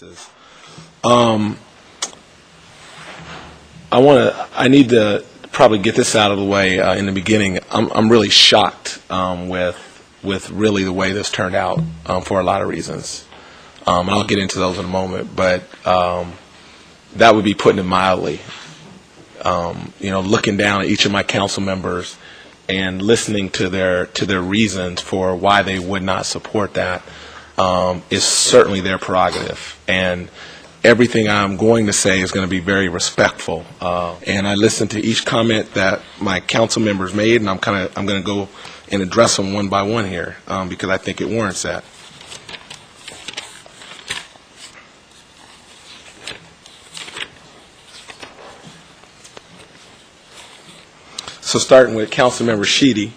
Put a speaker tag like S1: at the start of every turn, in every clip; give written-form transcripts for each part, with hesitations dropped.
S1: services. I need to probably get this out of the way in the beginning. I'm really shocked with really the way this turned out for a lot of reasons. And I'll get into those in a moment, but that would be putting it mildly. Looking down at each of my council members and listening to their reasons for why they would not support that is certainly their prerogative. And everything I'm going to say is going to be very respectful. And I listened to each comment that my council members made, and I'm going to go and address them one by one here because I think it warrants that. So starting with Councilmember Sheedy,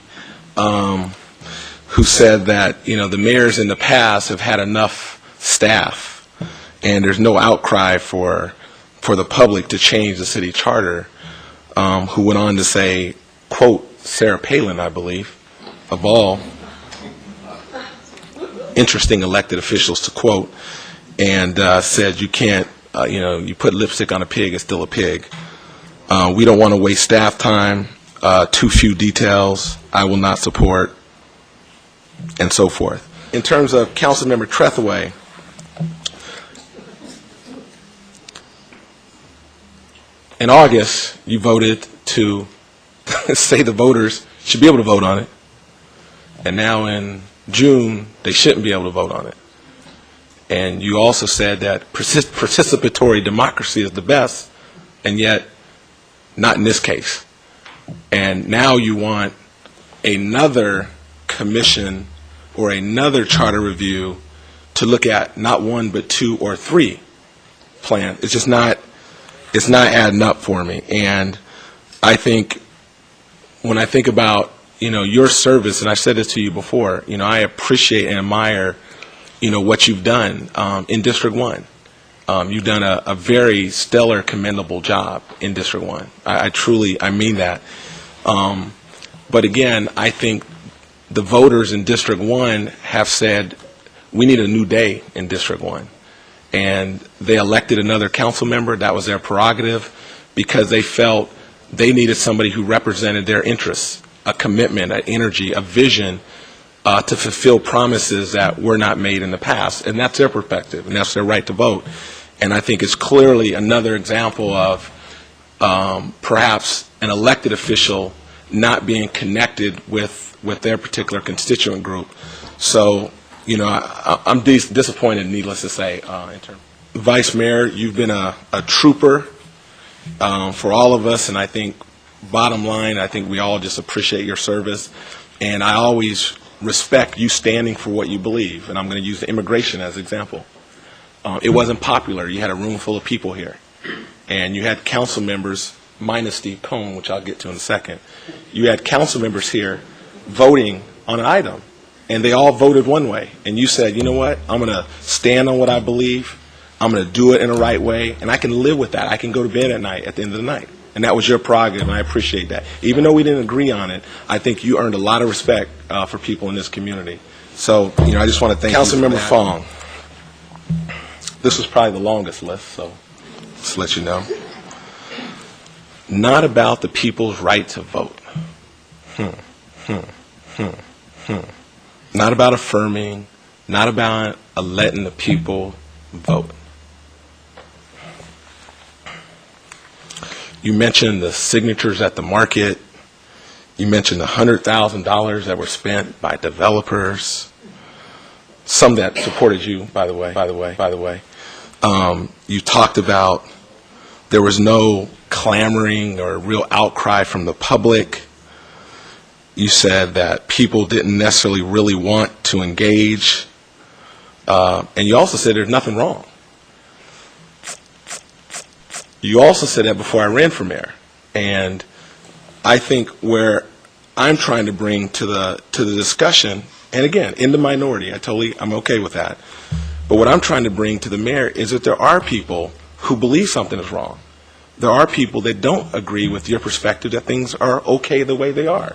S1: who said that the mayors in the past have had enough staff, and there's no outcry for the public to change the city charter. Who went on to say, quote, Sarah Palin, I believe, of all interesting elected officials to quote, and said you can't, you put lipstick on a pig, it's still a pig. We don't want to waste staff time. Too few details, I will not support, and so forth. In terms of Councilmember Trethewey, in August, you voted to say the voters should be able to vote on it, and now in June, they shouldn't be able to vote on it. And you also said that participatory democracy is the best, and yet not in this case. And now you want another commission or another charter review to look at not one but two or three plans. It's just not, it's not adding up for me. And I think when I think about, your service, and I've said this to you before, I appreciate and admire, what you've done in District 1. You've done a very stellar, commendable job in District 1. I mean that. But again, I think the voters in District 1 have said, we need a new day in District 1. And they elected another council member. That was their prerogative because they felt they needed somebody who represented their interests, a commitment, an energy, a vision to fulfill promises that were not made in the past. And that's their perspective, and that's their right to vote. And I think it's clearly another example of perhaps an elected official not being connected with their particular constituent group. So, I'm disappointed, needless to say. In terms Vice Mayor, you've been a trooper for all of us, and I think, bottom line, I think we all just appreciate your service. And I always respect you standing for what you believe, and I'm going to use the immigration as an example. It wasn't popular. You had a room full of people here. And you had council members, minus Steve Cohn, which I'll get to in a second. You had council members here voting on an item. And they all voted one way. And you said, you know what, I'm going to stand on what I believe. I'm going to do it in the right way. And I can live with that. I can go to bed at night at the end of the night. And that was your prerogative, and I appreciate that. Even though we didn't agree on it, I think you earned a lot of respect for people in this community. So, I just want to thank Councilmember Fong. This was probably the longest list, so just to let you know. Not about the people's right to vote. Not about affirming, not about letting the people vote. You mentioned the signatures at the market. You mentioned the $100,000 that were spent by developers. Some that supported you, by the way. You talked about there was no clamoring or real outcry from the public. You said that people didn't necessarily really want to engage. And you also said there's nothing wrong. You also said that before I ran for mayor. And I think where I'm trying to bring to the discussion, and again, in the minority, I'm okay with that. But what I'm trying to bring to the mayor is that there are people who believe something is wrong. There are people that don't agree with your perspective that things are okay the way they are.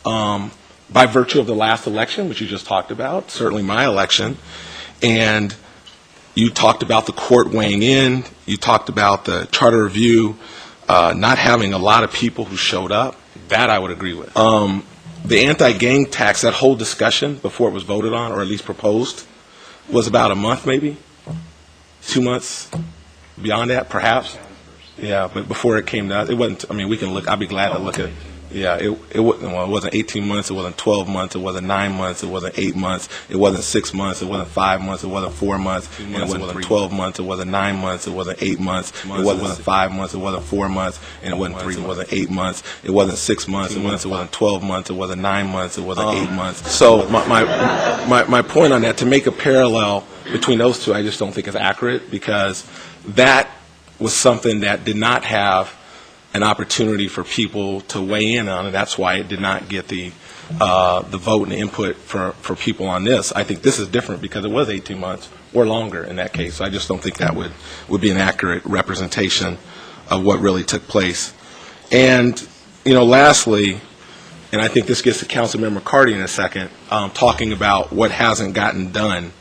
S1: By virtue of the last election, which you just talked about, certainly my election, and You talked about the court weighing in. You talked about the charter review not having a lot of people who showed up. That I would agree with. The anti-gang tax, that whole discussion before it was voted on, or at least proposed, was about a month maybe, 2 months, beyond that perhaps. Yeah, but before it came down, it wasn't, I mean, we can look, I'd be glad to look at it. Yeah, it wasn't 18 months, it wasn't 12 months, it wasn't 9 months, it wasn't 8 months, it wasn't 6 months, it wasn't 5 months, it wasn't 4 months, it wasn't 12 months, it wasn't 9 months, it wasn't 8 months, it wasn't 5 months, it wasn't 4 months, and it wasn't 3 months, it wasn't 8 months, it wasn't 6 months, it wasn't 12 months, it wasn't 9 months, it wasn't 8 months. So my point on that, to make a parallel between those two, I just don't think is accurate, because that was something that did not have an opportunity for people to weigh in on, and that's why it did not get the vote and the input for people on this. I think this is different because it was 18 months or longer in that case. So I just don't think that would be an accurate representation of what really took place. And, you know, lastly, and I think this gets to Councilmember McCarty in a second, talking about what hasn't gotten done.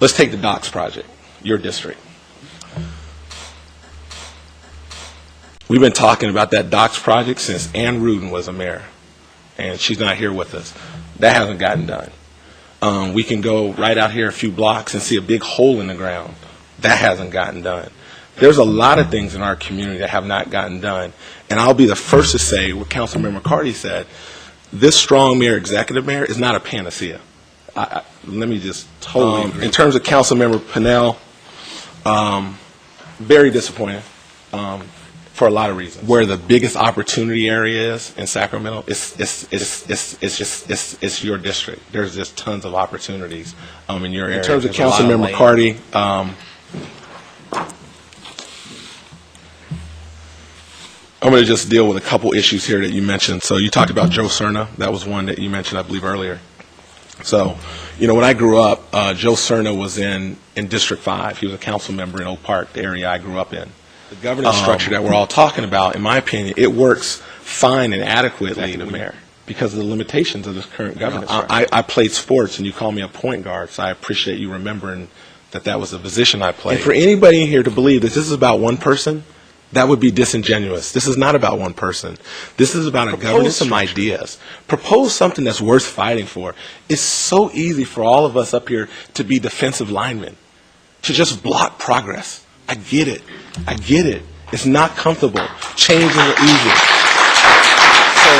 S1: Let's take the docks project, your district. We've been talking about that docks project since Ann Rudin was a mayor, and she's not here with us. That hasn't gotten done. We can go right out here a few blocks and see a big hole in the ground. That hasn't gotten done. There's a lot of things in our community that have not gotten done, and I'll be the first to say what Councilmember McCarty said. This strong mayor, executive mayor, is not a panacea. Let me just totally agree. In terms of Councilmember Pennell, very disappointed. For a lot of reasons. Where the biggest opportunity area is in Sacramento, it's your district. There's just tons of opportunities in your area. In terms of Councilmember McCarty, I'm going to just deal with a couple issues here that you mentioned. So you talked about Joe Cerna. That was one that you mentioned, I believe, earlier. So, you know, when I grew up, Joe Cerna was in District 5. He was a council member in Oak Park, the area I grew up in. The governance structure that we're all talking about, in my opinion, it works fine and adequately in the mayor because of the limitations of this current governance structure. I played sports, and you call me a point guard, so I appreciate you remembering that that was a position I played. And for anybody in here to believe that this is about one person, that would be disingenuous. This is not about one person. This is about a governance, some ideas. Propose something that's worth fighting for. It's so easy for all of us up here to be defensive linemen, to just block progress. I get it. I get it. It's not comfortable. Change is easy. So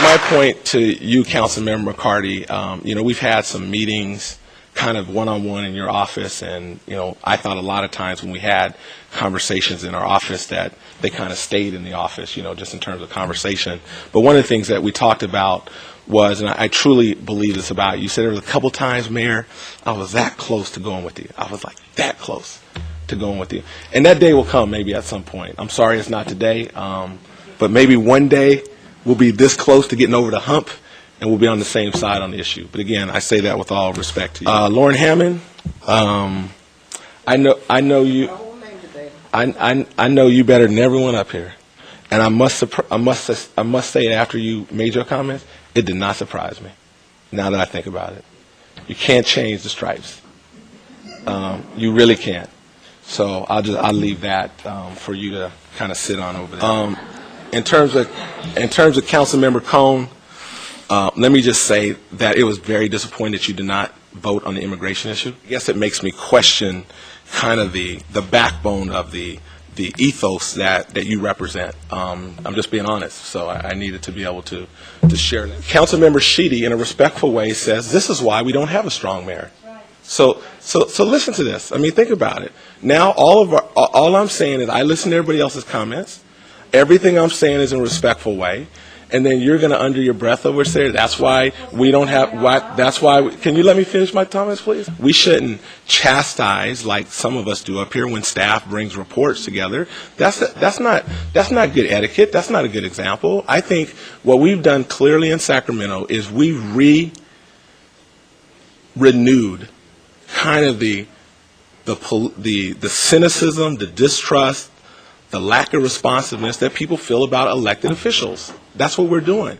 S1: my point to you, Councilmember McCarty, you know, we've had some meetings kind of one-on-one in your office, and, you know, I thought a lot of times when we had conversations in our office that they kind of stayed in the office, you know, just in terms of conversation. But one of the things that we talked about was, and I truly believe this about you, you said there was a couple times, Mayor, I was that close to going with you. I was like that close to going with you. And that day will come maybe at some point. I'm sorry it's not today, but maybe one day we'll be this close to getting over the hump and we'll be on the same side on the issue. But again, I say that with all respect to you. Lauren Hammond, I know you. I know you better than everyone up here, and I must say after you made your comments, it did not surprise me. Now that I think about it, you can't change the stripes. You really can't. So I'll leave that for you to kind of sit on over there. In terms of Councilmember Cone, let me just say that it was very disappointing that you did not vote on the immigration issue. I guess it makes me question kind of the backbone of the ethos that you represent. I'm just being honest, so I needed to be able to share that. Councilmember Sheedy, in a respectful way, says this is why we don't have a strong mayor. So listen to this. I mean, think about it. Now, all I'm saying is I listen to everybody else's comments. Everything I'm saying is in a respectful way. And then you're going to, under your breath over there, that's why we don't have, can you let me finish my comments, please? We shouldn't chastise like some of us do up here when staff brings reports together. That's not good etiquette. That's not a good example. I think what we've done clearly in Sacramento is we renewed kind of the cynicism, the distrust, the lack of responsiveness that people feel about elected officials. That's what we're doing.